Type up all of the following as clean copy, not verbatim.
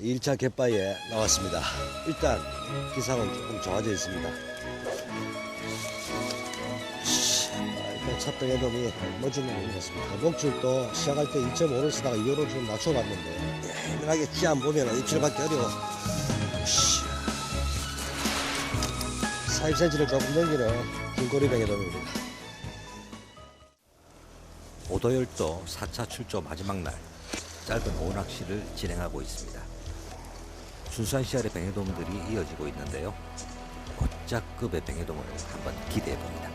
2일차 갯바위에 나왔습니다. 일단 기상은 조금 좋아져 있습니다. 일단 첫 뱅에돔이 멋진 놈인 것 같습니다. 목줄도 시작할 때 1.5를 쓰다가 2호를 좀 낮춰봤는데 예민하게 찌안 보면 입질 받기 어려워. 40cm를 조금 넘기는 긴꼬리 뱅에돔입니다. 오도열도 4차 출조 마지막 날 짧은 오낚시를 진행하고 있습니다. 순수한 씨알의 뱅에돔들이 이어지고 있는데요. 고짜급의 뱅에돔을 한번 기대해 봅니다.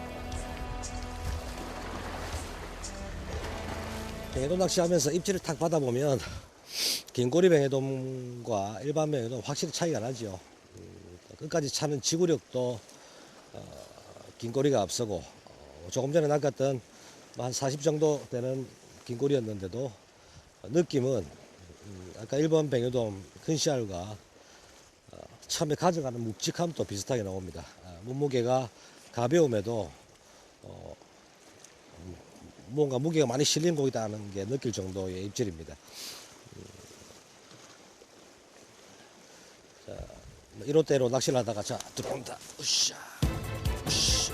뱅에돔 낚시하면서 입질을 탁 받아보면 긴꼬리 뱅에돔과 일반 뱅에돔 확실히 차이가 나죠. 끝까지 차는 지구력도 긴꼬리가 앞서고 조금 전에 낚았던 한 40 정도 되는 긴꼬리였는데도 느낌은 아까 1번 뱅에돔 큰 씨알과 처음에 가져가는 묵직함도 비슷하게 나옵니다. 몸무게가 가벼움에도 뭔가 무게가 많이 실린 고기다는 게 느낄 정도의 입질입니다. 자, 이롯대로 낚시를 하다가 자 들어온다. 으쌰, 으쌰.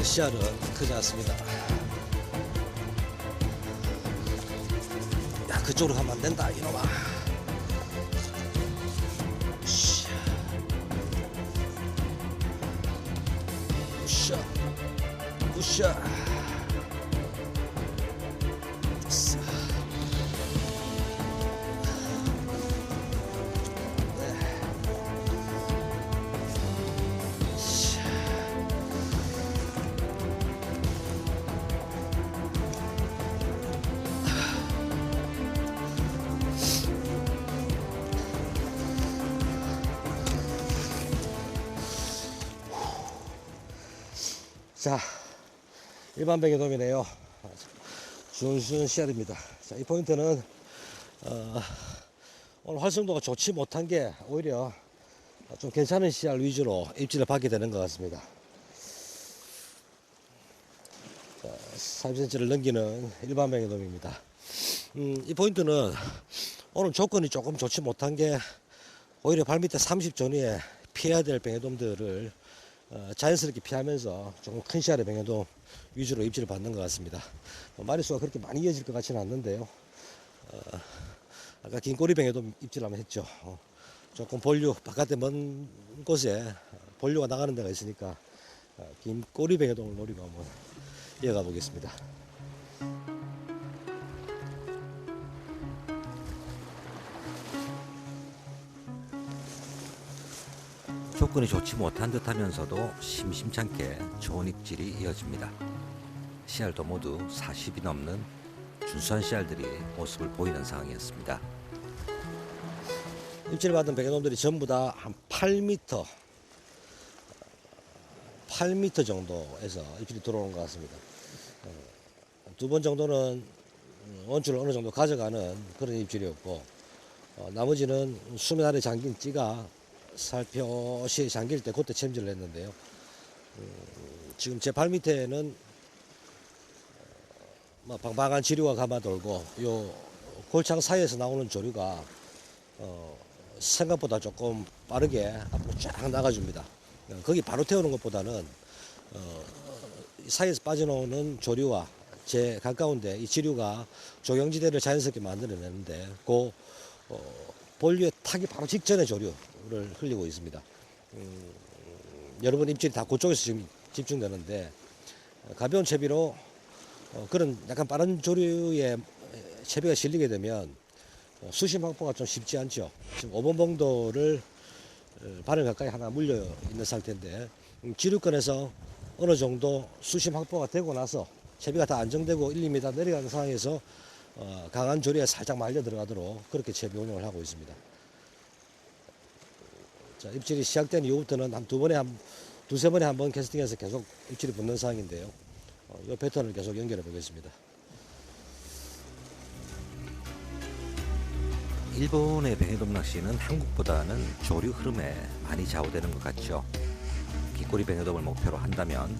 씨알은 크지 않습니다. 야, 그쪽으로 가면 안 된다 이놈아. 으쌰, 으쌰, 으쌰. 됐어. 자, 일반 뱅에돔이네요. 준순 씨알입니다. 자, 이 포인트는 오늘 활성도가 좋지 못한 게 오히려 좀 괜찮은 씨알 위주로 입질을 받게 되는 것 같습니다. 자, 40cm를 넘기는 일반 뱅에돔입니다. 이 포인트는 오늘 조건이 조금 좋지 못한 게 오히려 발밑에 30 전후에 피해야 될 뱅에돔들을 자연스럽게 피하면서 조금 큰 씨알의 뱅에돔 위주로 입질을 받는 것 같습니다. 마리수가 그렇게 많이 이어질 것 같지는 않는데요. 아까 긴꼬리 뱅에돔 입질 한번 했죠. 조금 본류 바깥에 먼 곳에 본류가 나가는 데가 있으니까 긴꼬리 뱅에돔을 노리고 한번 이어가 보겠습니다. 조건이 좋지 못한 듯 하면서도 심심찮게 좋은 입질이 이어집니다. 씨알도 모두 40이 넘는 준수한 씨알들이 모습을 보이는 상황이었습니다. 입질 받은 뱅에돔들이 전부 다 한 8m 정도에서 입질이 들어오는 것 같습니다. 두 번 정도는 원줄을 어느 정도 가져가는 그런 입질이었고, 나머지는 수면 아래 잠긴 찌가 살펴시 잠길 때 그때 챔질을 했는데요. 지금 제 발 밑에는 방방한 지류가 감아돌고 요 골창 사이에서 나오는 조류가 생각보다 조금 빠르게 앞으로 쫙 나가줍니다. 거기 바로 태우는 것보다는 사이에서 빠져나오는 조류와 제 가까운데 이 지류가 조경지대를 자연스럽게 만들어내는데 그 본류에 타기 바로 직전에 조류를 흘리고 있습니다. 여러분 입질이 다 그쪽에서 지금 집중되는데 가벼운 채비로 그런 약간 빠른 조류에 채비가 실리게 되면 수심 확보가 좀 쉽지 않죠. 지금 5번 봉도를 바늘 가까이 하나 물려 있는 상태인데 지류권에서 어느 정도 수심 확보가 되고 나서 채비가 다 안정되고 1, 2m 내려가는 상황에서 강한 조류에 살짝 말려 들어가도록 그렇게 채비 운영을 하고 있습니다. 자, 입질이 시작된 이후부터는 한 두세 번에 한 번 캐스팅해서 계속 입질이 붙는 상황인데요. 이 패턴을 계속 연결해 보겠습니다. 일본의 뱅에돔 낚시는 한국보다는 조류 흐름에 많이 좌우되는 것 같죠. 긴꼬리 뱅에돔을 목표로 한다면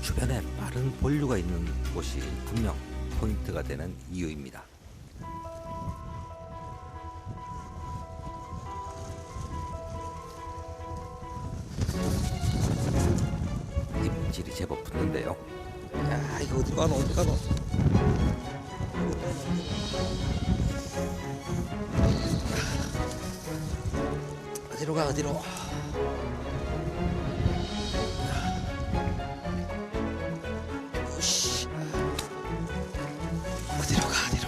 주변에 빠른 본류가 있는 곳이 분명 포인트가 되는 이유입니다. 입질이 제법 붙는데요. 야, 이거 어디로 가노, 어디 가노? 어디로 가, 어디로? 으쌰. 어디로 가, 어디로?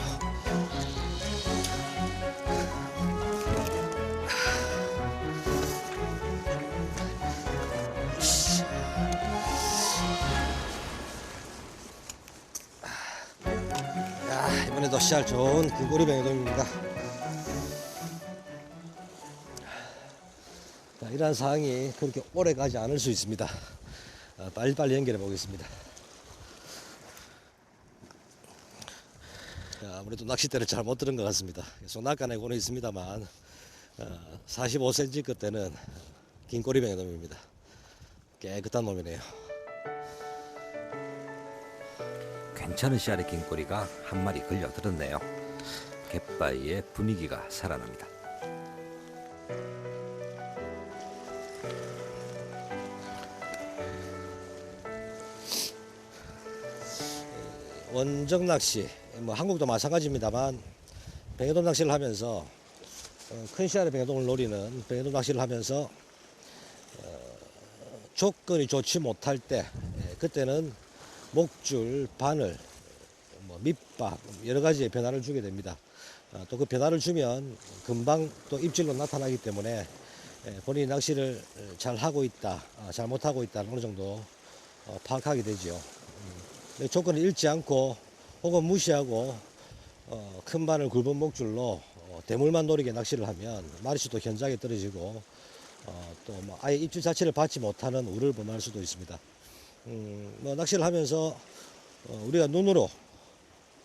으쌰. 야, 이번에도 씨알 좋은 굴고리 뱅에돔입니다. 자, 이러한 상황이 그렇게 오래 가지 않을 수 있습니다. 빨리빨리 연결해 보겠습니다. 자, 아무래도 낚싯대를 잘 못 들은 것 같습니다. 계속 낚아내고는 있습니다만 45cm 끝에는 긴 꼬리 뱅에돔입니다. 깨끗한 놈이네요. 괜찮은 씨알의 긴 꼬리가 한 마리 걸려들었네요. 갯바위의 분위기가 살아납니다. 원적 낚시, 뭐 한국도 마찬가지입니다만 뱅에돔 낚시를 하면서 큰 씨알의 뱅에돔을 노리는 뱅에돔 낚시를 하면서 조건이 좋지 못할 때 그때는 목줄, 바늘, 뭐 밑밥 여러 가지의 변화를 주게 됩니다. 또 그 변화를 주면 금방 또 입질로 나타나기 때문에 본인이 낚시를 잘 하고 있다, 잘 못하고 있다 어느 정도 파악하게 되죠. 조건을 잃지 않고 혹은 무시하고 큰 바늘 굵은 목줄로 대물만 노리게 낚시를 하면 마리수도 현저하게 떨어지고 또 뭐 아예 입질 자체를 받지 못하는 우를 범할 수도 있습니다. 뭐 낚시를 하면서 우리가 눈으로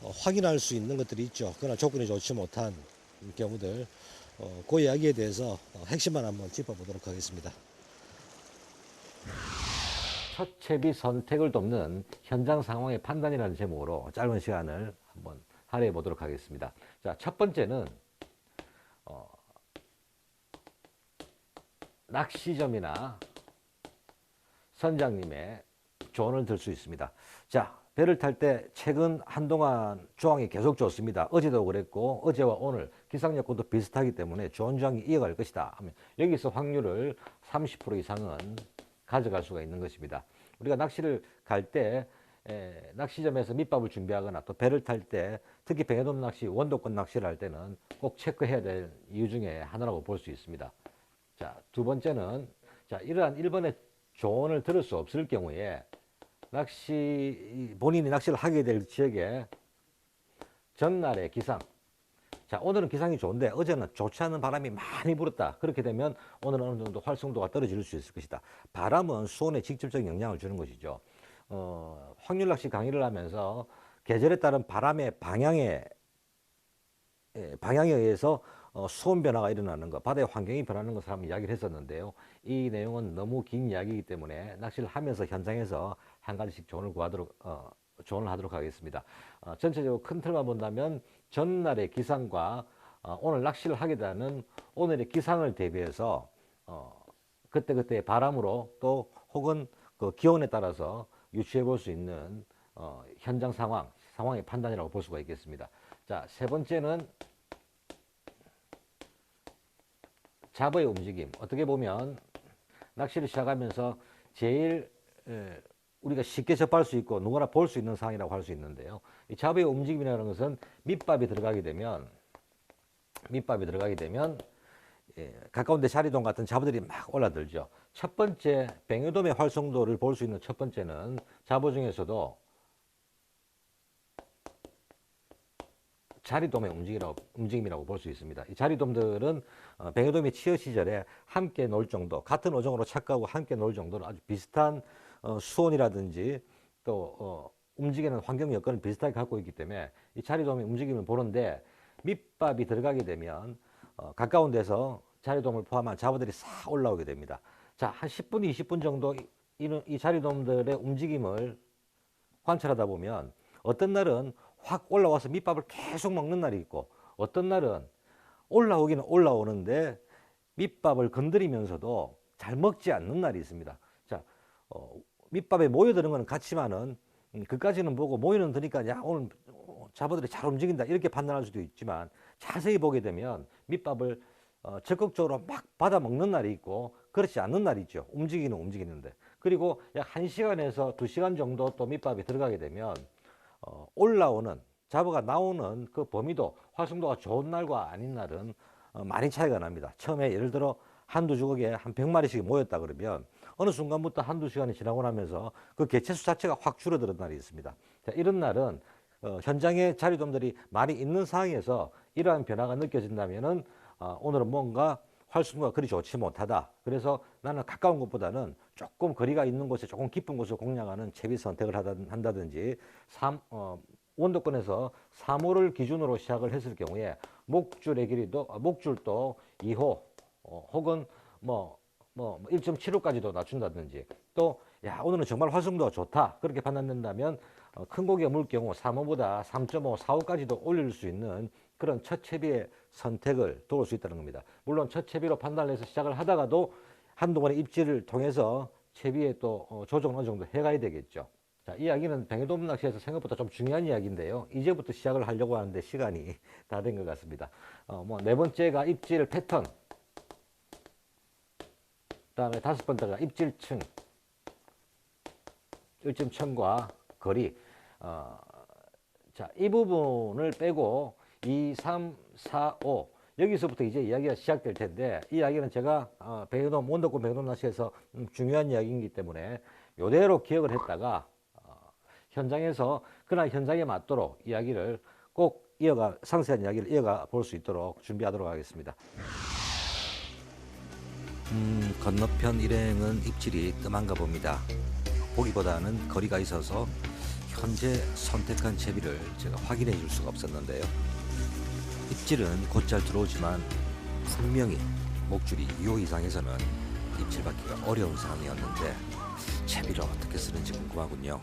확인할 수 있는 것들이 있죠. 그러나 조건이 좋지 못한 경우들, 그 이야기에 대해서 핵심만 한번 짚어보도록 하겠습니다. 첫 채비 선택을 돕는 현장 상황의 판단이라는 제목으로 짧은 시간을 한번 할애해 보도록 하겠습니다. 자, 첫 번째는 낚시점이나 선장님의 조언을 들 수 있습니다. 자, 배를 탈 때 최근 한동안 조항이 계속 좋습니다. 어제도 그랬고 어제와 오늘 기상 여건도 비슷하기 때문에 좋은 조항이 이어갈 것이다 하면 여기서 확률을 30% 이상은 가져갈 수가 있는 것입니다. 우리가 낚시를 갈 때 낚시점에서 밑밥을 준비하거나 또 배를 탈 때 특히 뱅에돔 낚시, 원도권 낚시를 할 때는 꼭 체크해야 될 이유 중에 하나라고 볼 수 있습니다. 자, 두 번째는 자, 이러한 1번의 조언을 들을 수 없을 경우에 본인이 낚시를 하게 될 지역에 전날의 기상, 자, 오늘은 기상이 좋은데 어제는 좋지 않은 바람이 많이 불었다. 그렇게 되면 오늘은 어느 정도 활성도가 떨어질 수 있을 것이다. 바람은 수온에 직접적인 영향을 주는 것이죠. 확률 낚시 강의를 하면서 계절에 따른 바람의 방향에 의해서 수온 변화가 일어나는 것, 바다의 환경이 변하는 것을 한번 이야기를 했었는데요. 이 내용은 너무 긴 이야기이기 때문에 낚시를 하면서 현장에서 한 가지씩 조언을 하도록 하겠습니다. 전체적으로 큰 틀만 본다면 전날의 기상과 오늘 낚시를 하게 되는 오늘의 기상을 대비해서 그때그때의 바람으로 또 혹은 그 기온에 따라서 유추해 볼 수 있는 현장 상황의 판단이라고 볼 수가 있겠습니다. 자, 세 번째는 잡어의 움직임. 어떻게 보면 낚시를 시작하면서 제일 우리가 쉽게 접할 수 있고 누구나 볼 수 있는 상황이라고 할 수 있는데요. 이 잡어의 움직임이라는 것은 밑밥이 들어가게 되면 가까운 데 자리돔 같은 잡어들이 막 올라들죠. 첫 번째 뱅에돔의 활성도를 볼 수 있는 첫 번째는 잡어 중에서도 자리돔의 움직임이라고 볼 수 있습니다. 이 자리돔들은 뱅에돔이 치어 시절에 함께 놀 정도, 같은 어종으로 착각하고 함께 놀 정도로 아주 비슷한 수온이라든지 또 움직이는 환경 여건을 비슷하게 갖고 있기 때문에 이 자리돔의 움직임을 보는데 밑밥이 들어가게 되면 가까운 데서 자리돔을 포함한 잡어들이 싹 올라오게 됩니다. 자, 한 10분, 20분 정도 이 자리돔들의 움직임을 관찰하다 보면 어떤 날은 확 올라와서 밑밥을 계속 먹는 날이 있고, 어떤 날은 올라오기는 올라오는데 밑밥을 건드리면서도 잘 먹지 않는 날이 있습니다. 자, 밑밥에 모여드는 거는 같지만은 그까지는 보고 모이는 드니까 야 오늘 잡어들이 잘 움직인다 이렇게 판단할 수도 있지만, 자세히 보게 되면 밑밥을 적극적으로 막 받아 먹는 날이 있고 그렇지 않는 날이 있죠. 움직이는 움직이는데. 그리고 약 1시간에서 2시간 정도 또 밑밥이 들어가게 되면 올라오는, 잡어가 나오는 그 범위도, 활성도가 좋은 날과 아닌 날은 많이 차이가 납니다. 처음에 예를 들어 한두 주걱에 한 100마리씩 모였다 그러면 어느 순간부터 한두 시간이 지나고 나면서 그 개체수 자체가 확 줄어드는 날이 있습니다. 자, 이런 날은 현장에 자리돔들이 많이 있는 상황에서 이러한 변화가 느껴진다면은 오늘은 뭔가 활성도가 그리 좋지 못하다. 그래서 나는 가까운 곳보다는 조금 거리가 있는 곳에 조금 깊은 곳을 공략하는 채비 선택을 한다든지, 원도권에서 3호를 기준으로 시작을 했을 경우에 목줄의 길이도, 목줄도 2호 혹은 뭐 1.75까지도 낮춘다든지, 또 야 오늘은 정말 활성도가 좋다 그렇게 판단된다면 큰 고기가 물 경우 3호보다 3.5, 4호까지도 올릴 수 있는 그런 첫 채비의 선택을 도울 수 있다는 겁니다. 물론 첫 채비로 판단을 해서 시작을 하다가도 한동안의 입질을 통해서 채비에 또 조정을 어느 정도 해가야 되겠죠. 자, 이 이야기는 뱅에돔 낚시에서 생각보다 좀 중요한 이야기인데요. 이제부터 시작을 하려고 하는데 시간이 다 된 것 같습니다. 네 번째가 입질 패턴. 그다음에 다섯 번째가 입질층, 일점층과 거리. 자, 이 부분을 빼고 2, 3, 4, 5 여기서부터 이제 이야기가 시작될 텐데, 이 이야기는 제가 뱅에돔, 원도권 뱅에돔 낚시에서 중요한 이야기이기 때문에 이대로 기억을 했다가 현장에서 그날 현장에 맞도록 이야기를 꼭 상세한 이야기를 이어가 볼 수 있도록 준비하도록 하겠습니다. 건너편 일행은 입질이 뜸한가 봅니다. 보기보다는 거리가 있어서 현재 선택한 채비를 제가 확인해 줄 수가 없었는데요. 입질은 곧잘 들어오지만 분명히 목줄이 2호 이상에서는 입질 받기가 어려운 상황이었는데, 채비를 어떻게 쓰는지 궁금하군요.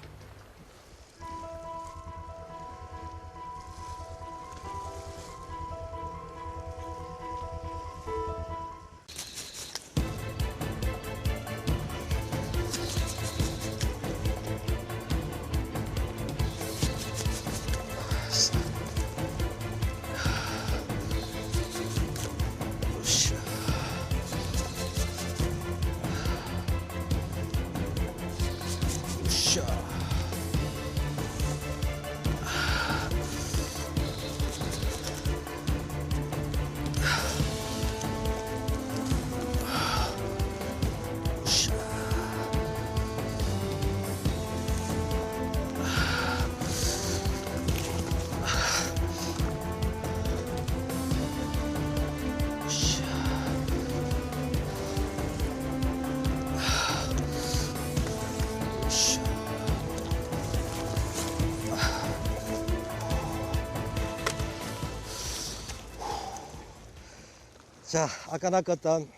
자, 아까 낚았던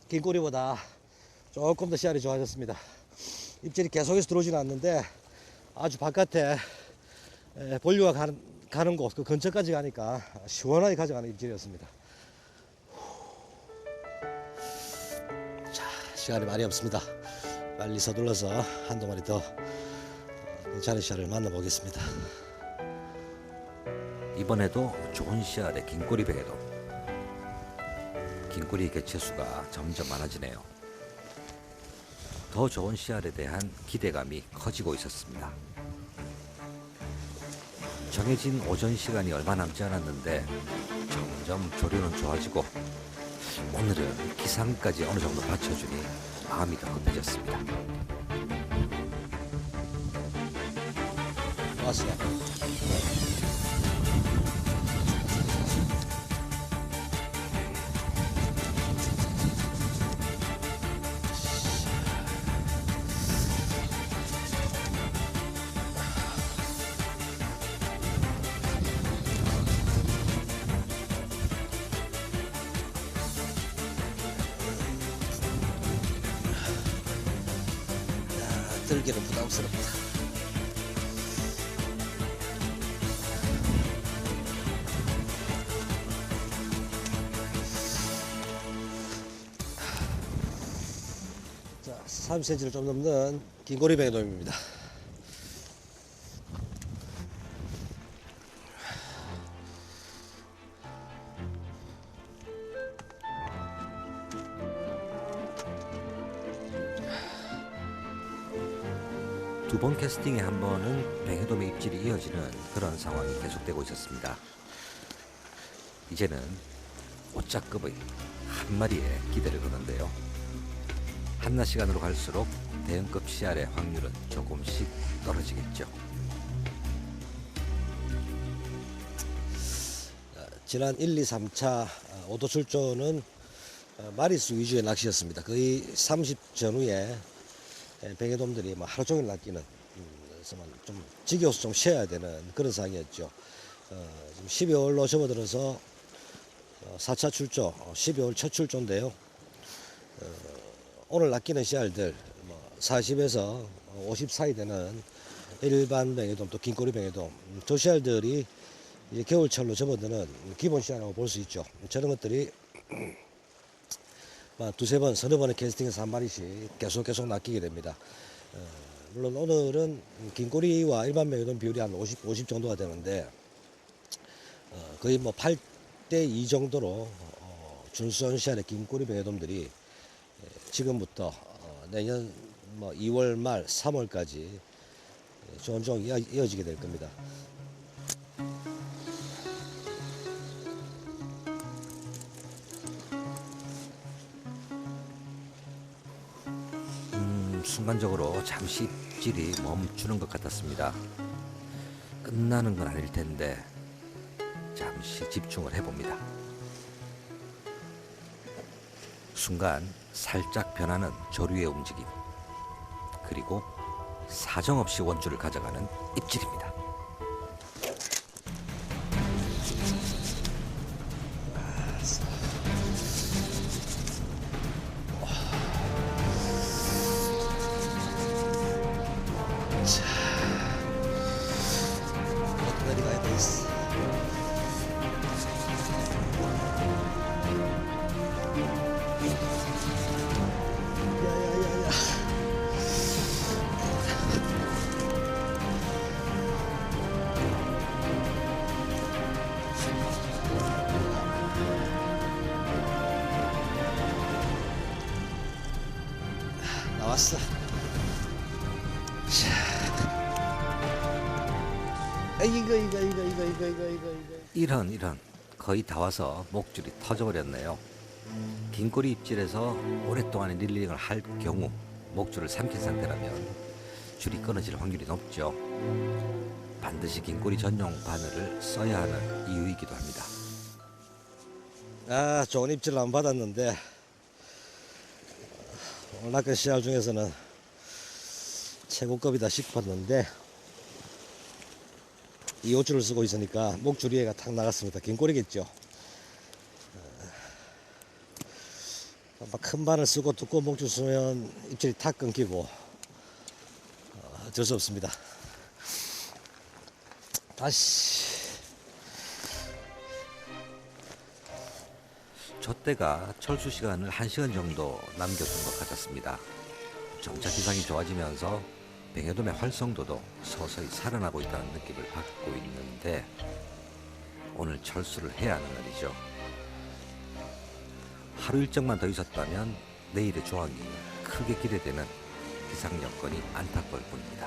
긴꼬리보다 조금 더 씨알이 좋아졌습니다. 입질이 계속해서 들어오지는 않는데 아주 바깥에 본류가 가는 곳, 그 근처까지 가니까 시원하게 가져가는 입질이었습니다. 자, 시간이 많이 없습니다. 빨리 서둘러서 한두 마리 더 괜찮은 씨알을 만나보겠습니다. 이번에도 좋은 씨알의 긴꼬리 뱅에돔. 긴꼬리 개체수가 점점 많아지네요. 더 좋은 씨알에 대한 기대감이 커지고 있었습니다. 정해진 오전 시간이 얼마 남지 않았는데 점점 조류는 좋아지고, 오늘은 기상까지 어느 정도 받쳐주니 마음이 더 급해졌습니다. 왔어요. 들기는 부담스럽다. 30cm를 좀 넘는 긴꼬리 뱅에돔입니다. 두 번 캐스팅에 한 번은 뱅에돔의 입질이 이어지는 그런 상황이 계속되고 있었습니다. 이제는 5자급의 한 마리에 기대를 거는데요. 한낮 시간으로 갈수록 대형급 씨알의 확률은 조금씩 떨어지겠죠. 지난 1, 2, 3차 오도 출조는 마리수 위주의 낚시였습니다. 거의 30 전후에 뱅에돔들이 하루 종일 낚이는, 좀 지겨워서 좀 쉬어야 되는 그런 상황이었죠. 지금 12월로 접어들어서 4차 출조, 12월 첫 출조인데요. 오늘 낚이는 씨알들 40에서 50 사이 되는 일반 뱅에돔, 또 긴꼬리 뱅에돔, 저 씨알들이 이제 겨울철로 접어드는 기본 씨알이라고 볼 수 있죠. 저런 것들이 두세 번, 서너 번의 캐스팅에서 한 마리씩 계속 낚이게 됩니다. 물론 오늘은 긴꼬리와 일반 뱅에돔 비율이 한 50 정도가 되는데, 거의 8대 2 정도로 준수한 씨알의 긴꼬리 뱅에돔들이 지금부터 내년 2월 말 3월까지 조금조금 이어지게 될 겁니다. 순간적으로 잠시 입질이 멈추는 것 같았습니다. 끝나는 건 아닐 텐데 잠시 집중을 해봅니다. 순간 살짝 변하는 조류의 움직임, 그리고 사정없이 원줄을 가져가는 입질입니다. 어디까지 가야 되겠어. 야야야야. 나왔어. 이거. 이런 거의 다 와서 목줄이 터져버렸네요. 긴꼬리 입질에서 오랫동안 릴링을 할 경우 목줄을 삼킨 상태라면 줄이 끊어질 확률이 높죠. 반드시 긴꼬리 전용 바늘을 써야 하는 이유이기도 합니다. 좋은 입질을 안 받았는데, 오늘 낚은 씨알 중에서는 최고급이다 싶었는데, 이 옷줄을 쓰고 있으니까 목줄 위에가 탁 나갔습니다. 긴꼬리겠죠. 큰 바늘 쓰고 두꺼운 목줄 쓰면 입질이 탁 끊기고 어쩔 수 없습니다. 다시. 저 때가 철수 시간을 1시간 정도 남겨둔 것 같았습니다. 점차 기상이 좋아지면서 뱅에돔의 활성도도 서서히 살아나고 있다는 느낌을 받고 있는데, 오늘 철수를 해야 하는 날이죠. 하루 일정만 더 있었다면 내일의 조항이 크게 기대되는 기상 여건이 안타까울 뿐입니다.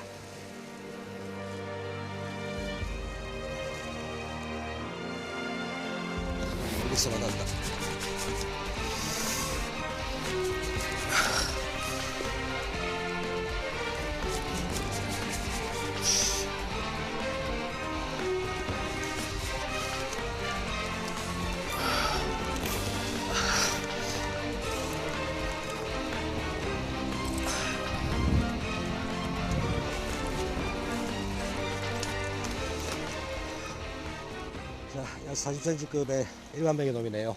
여기서 만난다. 자, 약 40cm급의 일반 뱅에돔이네요.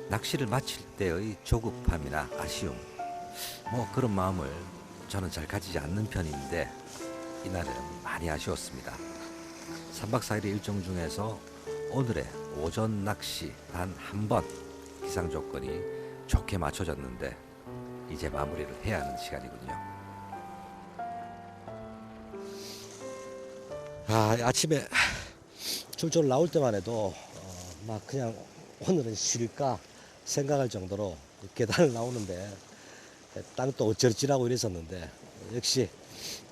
낚시를 마칠 때의 조급함이나 아쉬움, 그런 마음을 저는 잘 가지지 않는 편인데 이날은 많이 아쉬웠습니다. 3박 4일의 일정 중에서 오늘의 오전 낚시 단 한 번 기상 조건이 좋게 맞춰졌는데 이제 마무리를 해야 하는 시간이군요. 아침에 출조를 나올 때만 해도 막 그냥 오늘은 쉴까 생각할 정도로 계단을 나오는데 땅도 어찌어찌하고 이랬었는데 역시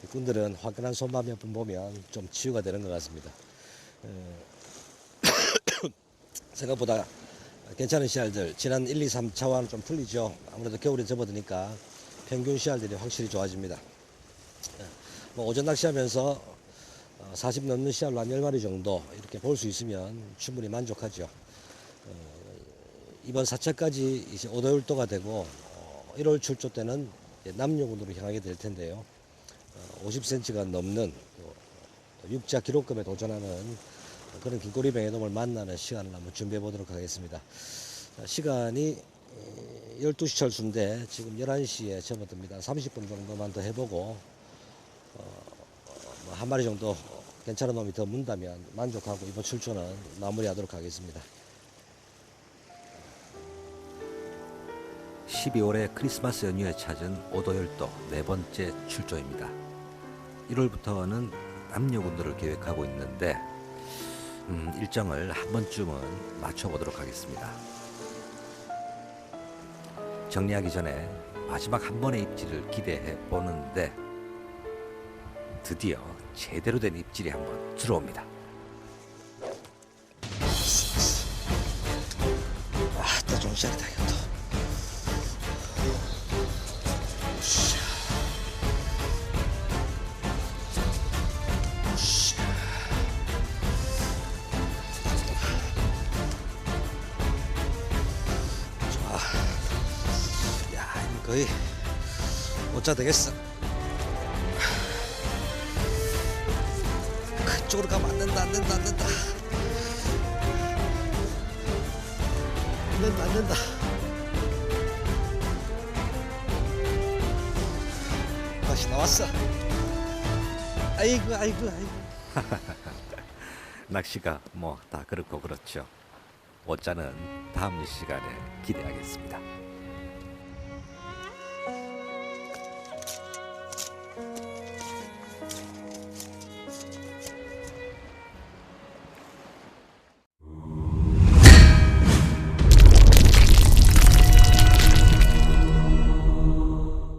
군들은 화끈한 손밥 몇 번 보면 좀 치유가 되는 것 같습니다. 생각보다 괜찮은 씨알들, 지난 1, 2, 3차와는 좀 틀리죠. 아무래도 겨울에 접어드니까 평균 씨알들이 확실히 좋아집니다. 뭐 오전 낚시하면서 40 넘는 씨알로 한 10마리 정도 이렇게 볼 수 있으면 충분히 만족하죠. 이번 4차까지 이제 오도율도가 되고 1월 출조 때는 남녀군으로 향하게 될 텐데요. 50cm가 넘는 육자 기록급에 도전하는 그런 긴꼬리 뱅에돔을 만나는 시간을 한번 준비해 보도록 하겠습니다. 시간이 12시 철수인데 지금 11시에 접어듭니다. 30분 정도만 더 해보고 한 마리 정도 괜찮은 놈이 더 문다면 만족하고 이번 출조는 마무리하도록 하겠습니다. 12월의 크리스마스 연휴에 찾은 오도열도 네 번째 출조입니다. 1월부터는 남녀군들을 계획하고 있는데 일정을 한 번쯤은 맞춰보도록 하겠습니다. 정리하기 전에 마지막 한 번의 입질을 기대해 보는데 드디어 제대로 된 입질이 한번 들어옵니다. 또 정신이다 이것도. 거의 5자 되겠어. 그쪽으로 가면 안 된다. 안 된다. 다시 나왔어. 아이고. 낚시가 뭐 다 그렇고 그렇죠. 5자는 다음 시간에 기대하겠습니다.